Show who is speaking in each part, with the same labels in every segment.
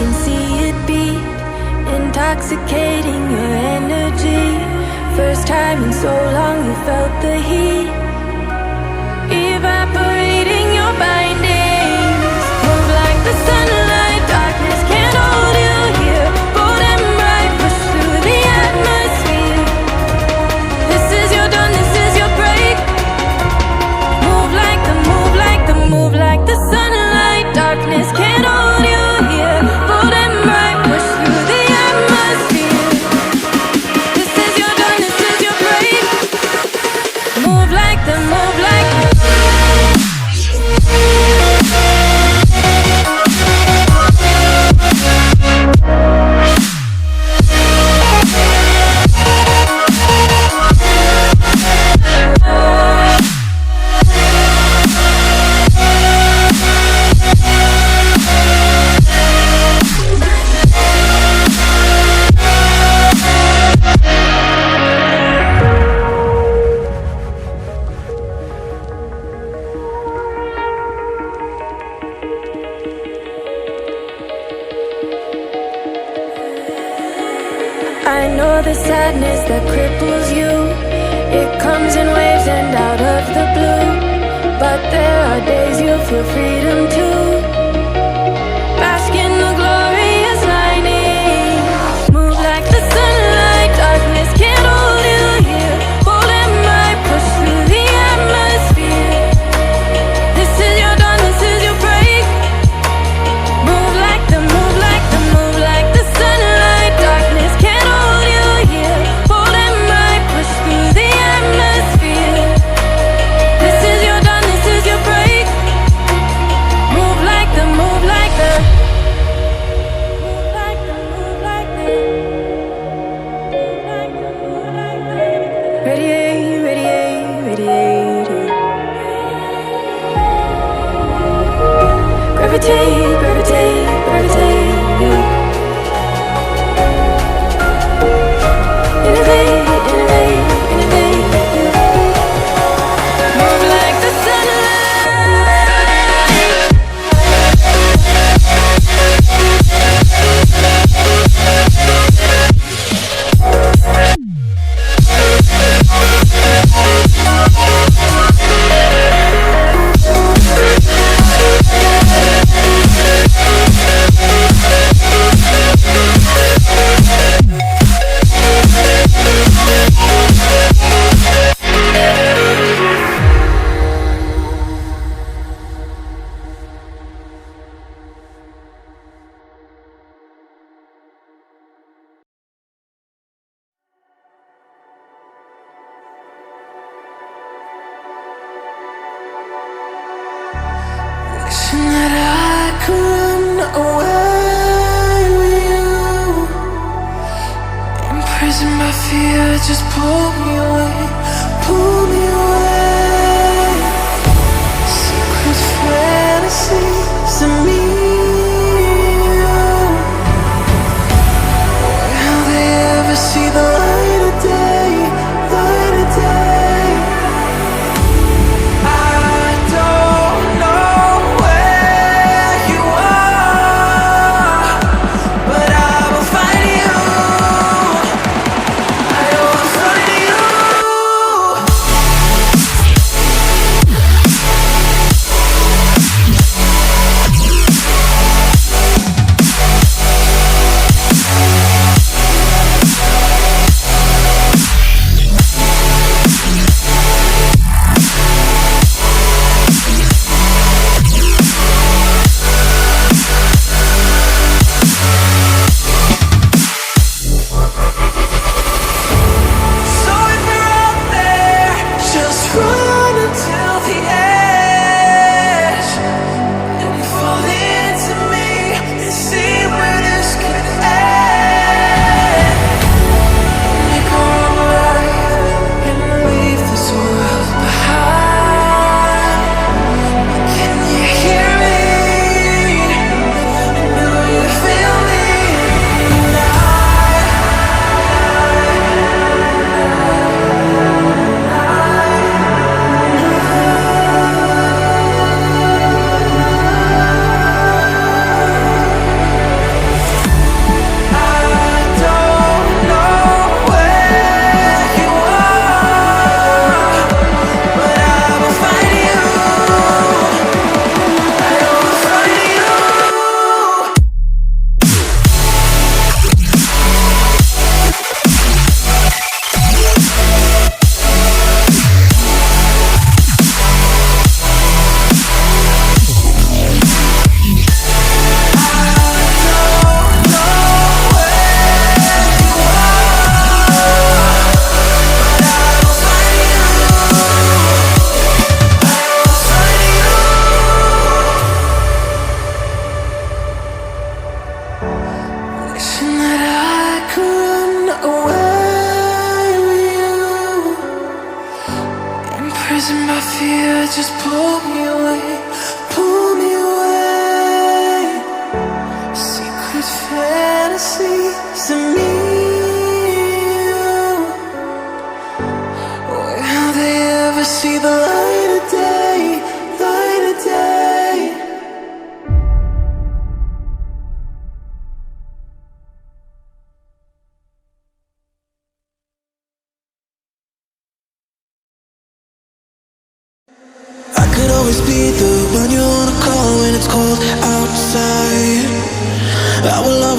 Speaker 1: can see it beat, intoxicating your energy. First time in so long you felt the heat, evaporating your bindings. Move like the sunlight, darkness can't hold you here. Bold and bright, push through the atmosphere. This is your dawn, this is your break. Move like the, move like the, move like the sunlight, darkness can't hold you here. Bold and bright, push through the atmosphere. This is your dawn, this is your break. Move like the, move like the. I know the sadness that cripples you. It comes in waves and out of the blue. But there are days you feel freedom too. Bask in the glorious lightning. Move like the sunlight, darkness can't hold you here. Bold and bright, push through the atmosphere. This is your dawn, this is your break. Move like the, move like the, move like the sunlight, darkness can't hold you here. Bold and bright, push through the atmosphere. This is your dawn, this is your break. Move like the, move like the, move like the, move like the, move like the, move like the. Radiate, radiate, radiate. Gravitate, gravitate, gravitate. Innovate, innovate, innovate. Move like the
Speaker 2: wishing that I could run away with you. Imprisoned by fear, just pull me away, pull me away. Secret fantasies of me. Will they ever see the light of day, light of day?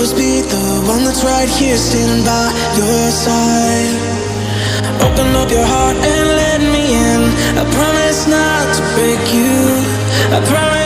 Speaker 2: always be the one that's right here, standing by your side. Open up your heart and let me in. I promise not to break you. I promise